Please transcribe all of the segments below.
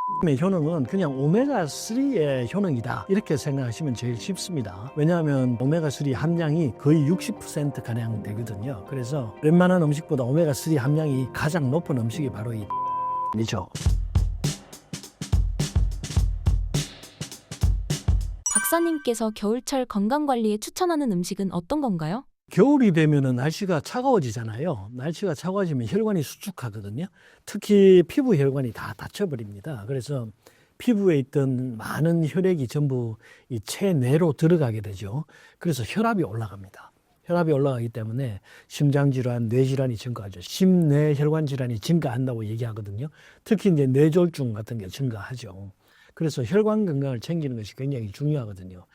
의 효능은 그냥 오메가3의 효능이다 이렇게 생각하시면 제일 쉽습니다. 왜냐하면 오메가3 함량이 거의 60%가량 되거든요. 그래서 웬만한 음식보다 오메가3 함량이 가장 높은 음식이 바로 이죠. 박사님께서 겨울철 건강관리에 추천하는 음식은 어떤 건가요? 겨울이 되면은 날씨가 차가워지잖아요. 날씨가 차가워지면 혈관이 수축하거든요. 특히 피부 혈관이 다 닫혀버립니다. 그래서 피부에 있던 많은 혈액이 전부 이 체내로 들어가게 되죠. 그래서 혈압이 올라갑니다. 혈압이 올라가기 때문에 심장질환, 뇌질환이 증가하죠. 심뇌혈관 질환이 증가한다고 얘기하거든요. 특히 이제 뇌졸중 같은 게 증가하죠. 그래서 혈관 건강을 챙기는 것이 굉장히 중요하거든요.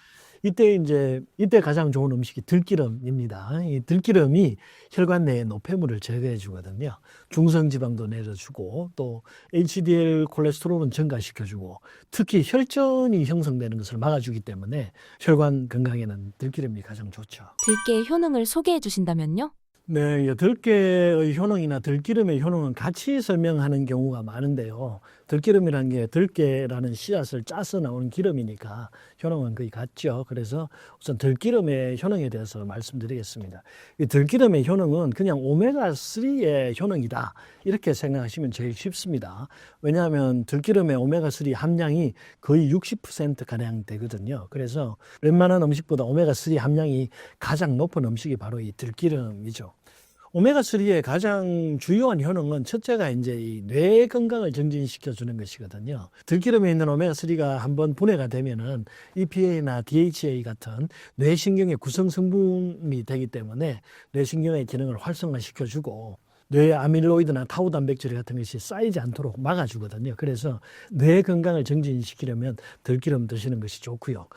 이때 가장 좋은 음식이 들기름입니다. 이 들기름이 혈관 내에 노폐물을 제거해 주거든요. 중성지방도 내려주고 또 HDL 콜레스테롤은 증가시켜주고 특히 혈전이 형성되는 것을 막아주기 때문에 혈관 건강에는 들기름이 가장 좋죠. 들깨의 효능을 소개해 주신다면요? 네, 들깨의 효능이나 들기름의 효능은 같이 설명하는 경우가 많은데요. 들기름이라는 게 들깨라는 씨앗을 짜서 나오는 기름이니까 효능은 거의 같죠. 그래서 우선 들기름의 효능에 대해서 말씀드리겠습니다. 이 들기름의 효능은 그냥 오메가3의 효능이다 이렇게 생각하시면 제일 쉽습니다. 왜냐하면 들기름의 오메가3 함량이 거의 60%가량 되거든요. 그래서 웬만한 음식보다 오메가3 함량이 가장 높은 음식이 바로 이 들기름이죠. 오메가3의 가장 주요한 효능은 첫째가 이제 이 뇌 건강을 증진시켜 주는 것이거든요. 들기름에 있는 오메가3가 한번 분해가 되면은 EPA나 DHA 같은 뇌신경의 구성 성분이 되기 때문에 뇌신경의 기능을 활성화시켜 주고 뇌 아밀로이드나 타우 단백질 같은 것이 쌓이지 않도록 막아주거든요. 그래서 뇌 건강을 증진시키려면 들기름 드시는 것이 좋고요.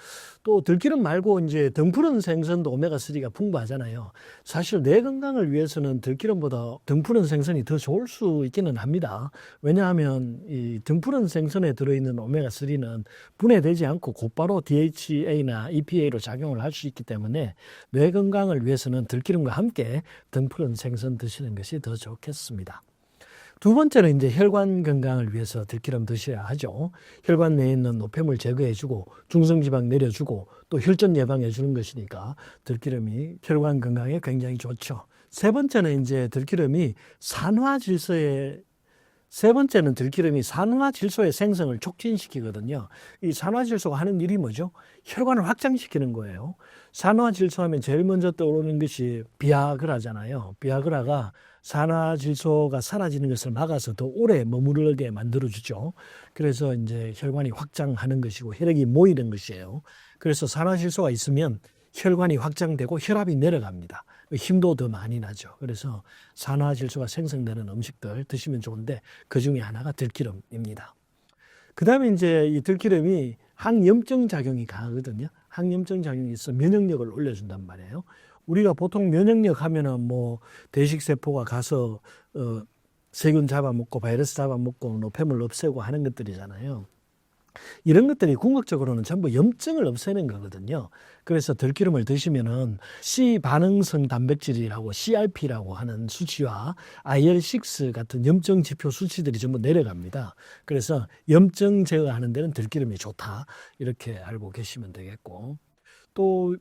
또 들기름 말고 이제 등푸른 생선도 오메가3가 풍부하잖아요. 사실 뇌 건강을 위해서는 들기름보다 등푸른 생선이 더 좋을 수 있기는 합니다. 왜냐하면 이 등푸른 생선에 들어있는 오메가3는 분해되지 않고 곧바로 DHA나 EPA로 작용을 할 수 있기 때문에 뇌 건강을 위해서는 들기름과 함께 등푸른 생선 드시는 것이 더 좋겠습니다. 두 번째는 이제 혈관 건강을 위해서 들기름 드셔야 하죠. 혈관 내에 있는 노폐물 제거해주고 중성지방 내려주고 또 혈전 예방해주는 것이니까 들기름이 혈관 건강에 굉장히 좋죠. 세 번째는 들기름이 산화질소의 생성을 촉진시키거든요. 이 산화질소가 하는 일이 뭐죠? 혈관을 확장시키는 거예요. 산화질소 하면 제일 먼저 떠오르는 것이 비아그라잖아요. 비아그라가 산화질소가 사라지는 것을 막아서 더 오래 머무르게 만들어주죠. 그래서 이제 혈관이 확장하는 것이고 혈액이 모이는 것이에요. 그래서 산화질소가 있으면 혈관이 확장되고 혈압이 내려갑니다. 힘도 더 많이 나죠. 그래서 산화질소가 생성되는 음식들 드시면 좋은데 그 중에 하나가 들기름입니다. 그 다음에 이제 이 들기름이 항염증 작용이 강하거든요. 항염증 작용이 있어 면역력을 올려준단 말이에요. 우리가 보통 면역력 하면은 뭐 대식세포가 가서 세균 잡아먹고 바이러스 잡아먹고 노폐물 없애고 하는 것들이잖아요. 이런 것들이 궁극적으로는 전부 염증을 없애는 거거든요. 그래서 들기름을 드시면은 C 반응성 단백질이라고 CRP라고 하는 수치와 IL6 같은 염증 지표 수치들이 전부 내려갑니다. 그래서 염증 제어하는 데는 들기름이 좋다. 이렇게 알고 계시면 되겠고. 또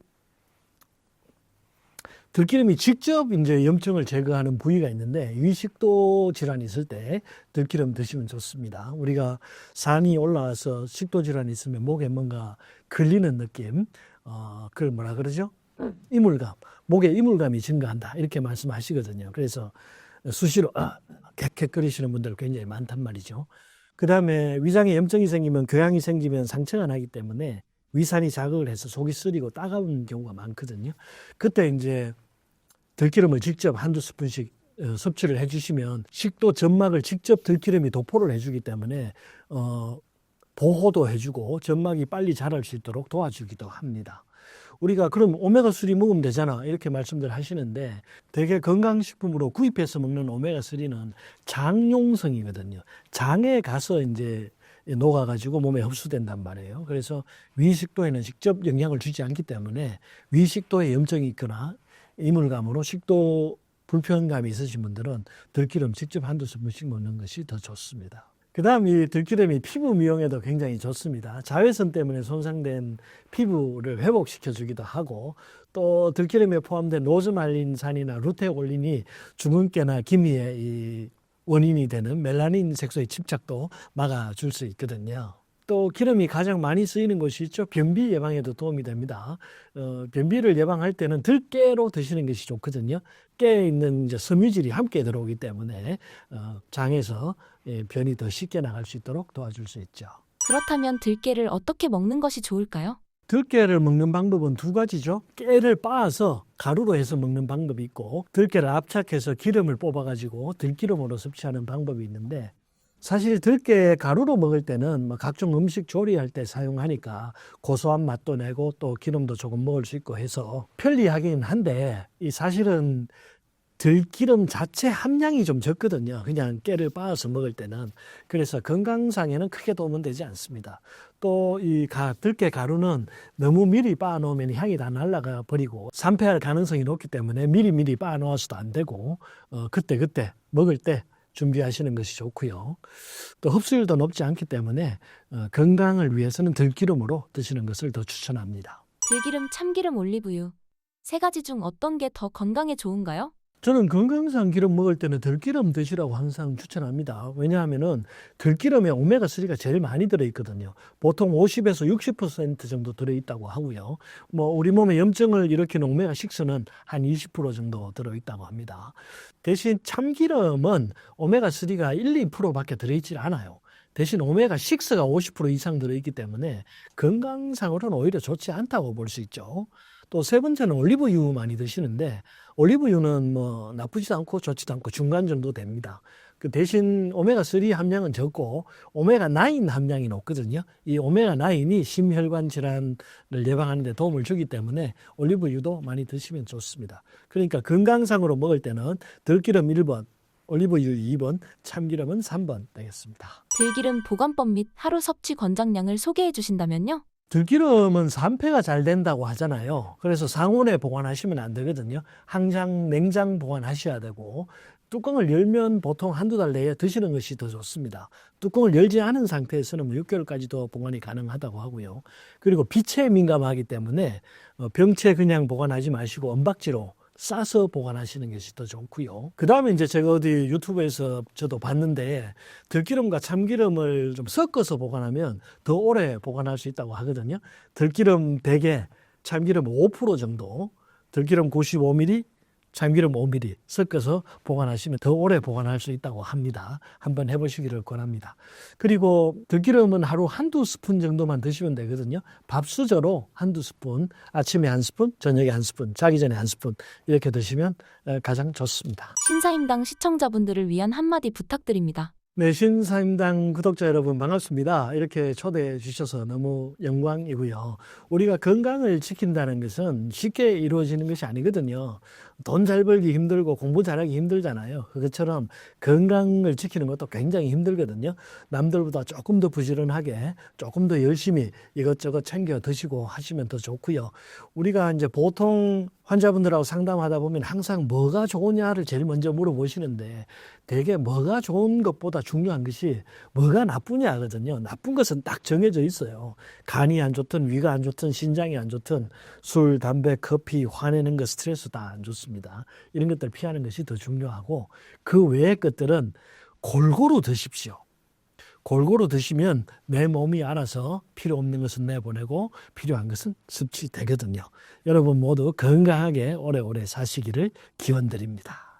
들기름이 직접 이제 염증을 제거하는 부위가 있는데 위식도 질환이 있을 때 들기름 드시면 좋습니다. 우리가 산이 올라와서 식도 질환이 있으면 목에 뭔가 걸리는 느낌, 그걸 뭐라 그러죠? 이물감, 목에 이물감이 증가한다 이렇게 말씀하시거든요. 그래서 수시로 객객거리시는 분들 굉장히 많단 말이죠. 그 다음에 위장에 염증이 생기면 교양이 생기면 상처가 나기 때문에 위산이 자극을 해서 속이 쓰리고 따가운 경우가 많거든요. 그때 이제 들기름을 직접 한두 스푼씩 섭취를 해주시면 식도 점막을 직접 들기름이 도포를 해주기 때문에 보호도 해주고 점막이 빨리 자랄 수 있도록 도와주기도 합니다. 우리가 그럼 오메가3 먹으면 되잖아 이렇게 말씀들 하시는데 되게 건강식품으로 구입해서 먹는 오메가3는 장용성이거든요. 장에 가서 이제 녹아가지고 몸에 흡수된단 말이에요. 그래서 위식도에는 직접 영향을 주지 않기 때문에 위식도에 염증이 있거나 이물감으로 식도 불편감이 있으신 분들은 들기름 직접 한두 스푼씩 먹는 것이 더 좋습니다. 그다음 이 들기름이 피부 미용에도 굉장히 좋습니다. 자외선 때문에 손상된 피부를 회복시켜 주기도 하고 또 들기름에 포함된 로즈마린산이나 루테올린이 주근깨나 기미의 이 원인이 되는 멜라닌 색소의 침착도 막아줄 수 있거든요. 또 기름이 가장 많이 쓰이는 것이 있죠. 변비 예방에도 도움이 됩니다. 변비를 예방할 때는 들깨로 드시는 것이 좋거든요. 깨에 있는 이제 섬유질이 함께 들어오기 때문에 장에서 변이 더 쉽게 나갈 수 있도록 도와줄 수 있죠. 그렇다면 들깨를 어떻게 먹는 것이 좋을까요? 들깨를 먹는 방법은 두 가지죠. 깨를 빻아서 가루로 해서 먹는 방법이 있고 들깨를 압착해서 기름을 뽑아가지고 들기름으로 섭취하는 방법이 있는데 사실 들깨 가루로 먹을 때는 뭐 각종 음식 조리할 때 사용하니까 고소한 맛도 내고 또 기름도 조금 먹을 수 있고 해서 편리하긴 한데 이 사실은 들기름 자체 함량이 좀 적거든요. 그냥 깨를 빻아서 먹을 때는. 그래서 건강상에는 크게 도움은 되지 않습니다. 또 이 들깨 가루는 너무 미리 빻아 놓으면 향이 다 날아가 버리고 산패할 가능성이 높기 때문에 미리 빻아 놓아서도 안 되고 그때 먹을 때 준비하시는 것이 좋고요. 또 흡수율도 높지 않기 때문에 건강을 위해서는 들기름으로 드시는 것을 더 추천합니다. 들기름, 참기름, 올리브유. 세 가지 중 어떤 게 더 건강에 좋은가요? 저는 건강상 기름 먹을 때는 들기름 드시라고 항상 추천합니다. 왜냐하면은 들기름에 오메가3가 제일 많이 들어있거든요. 보통 50에서 60% 정도 들어있다고 하고요. 뭐 우리 몸에 염증을 일으키는 오메가6는 한 20% 정도 들어있다고 합니다. 대신 참기름은 오메가3가 1, 2%밖에 들어있지 않아요. 대신 오메가6가 50% 이상 들어있기 때문에 건강상으로는 오히려 좋지 않다고 볼 수 있죠. 또 세 번째는 올리브유 많이 드시는데 올리브유는 뭐 나쁘지도 않고 좋지도 않고 중간 정도 됩니다. 그 대신 오메가3 함량은 적고 오메가9 함량이 높거든요. 이 오메가9이 심혈관 질환을 예방하는 데 도움을 주기 때문에 올리브유도 많이 드시면 좋습니다. 그러니까 건강상으로 먹을 때는 들기름 1번, 올리브유 2번, 참기름은 3번 되겠습니다. 들기름 보관법 및 하루 섭취 권장량을 소개해 주신다면요? 들기름은 산패가 잘 된다고 하잖아요. 그래서 상온에 보관하시면 안 되거든요. 항상 냉장 보관하셔야 되고 뚜껑을 열면 보통 한두 달 내에 드시는 것이 더 좋습니다. 뚜껑을 열지 않은 상태에서는 6개월까지도 보관이 가능하다고 하고요. 그리고 빛에 민감하기 때문에 병채 그냥 보관하지 마시고 언박지로 싸서 보관하시는 것이 더 좋고요. 그 다음에 이제 제가 어디 유튜브에서 저도 봤는데 들기름과 참기름을 좀 섞어서 보관하면 더 오래 보관할 수 있다고 하거든요. 들기름 100에 참기름 5% 정도, 들기름 95ml, 참기름 5ml 섞어서 보관하시면 더 오래 보관할 수 있다고 합니다. 한번 해보시기를 권합니다. 그리고 들기름은 하루 한두 스푼 정도만 드시면 되거든요. 밥수저로 한두 스푼, 아침에 한 스푼, 저녁에 한 스푼, 자기 전에 한 스푼 이렇게 드시면 가장 좋습니다. 신사임당 시청자분들을 위한 한마디 부탁드립니다. 네, 신사임당 구독자 여러분 반갑습니다. 이렇게 초대해 주셔서 너무 영광이고요. 우리가 건강을 지킨다는 것은 쉽게 이루어지는 것이 아니거든요. 돈 잘 벌기 힘들고 공부 잘하기 힘들잖아요. 그것처럼 건강을 지키는 것도 굉장히 힘들거든요. 남들보다 조금 더 부지런하게 조금 더 열심히 이것저것 챙겨 드시고 하시면 더 좋고요. 우리가 이제 보통 환자분들하고 상담하다 보면 항상 뭐가 좋으냐를 제일 먼저 물어보시는데 되게 뭐가 좋은 것보다 중요한 것이 뭐가 나쁘냐거든요. 나쁜 것은 딱 정해져 있어요. 간이 안 좋든 위가 안 좋든 신장이 안 좋든 술, 담배, 커피, 화내는 것, 스트레스 다 안 좋습니다. 이런 것들 피하는 것이 더 중요하고 그 외의 것들은 골고루 드십시오. 골고루 드시면 내 몸이 알아서 필요 없는 것은 내보내고 필요한 것은 섭취되거든요. 여러분 모두 건강하게 오래오래 사시기를 기원드립니다.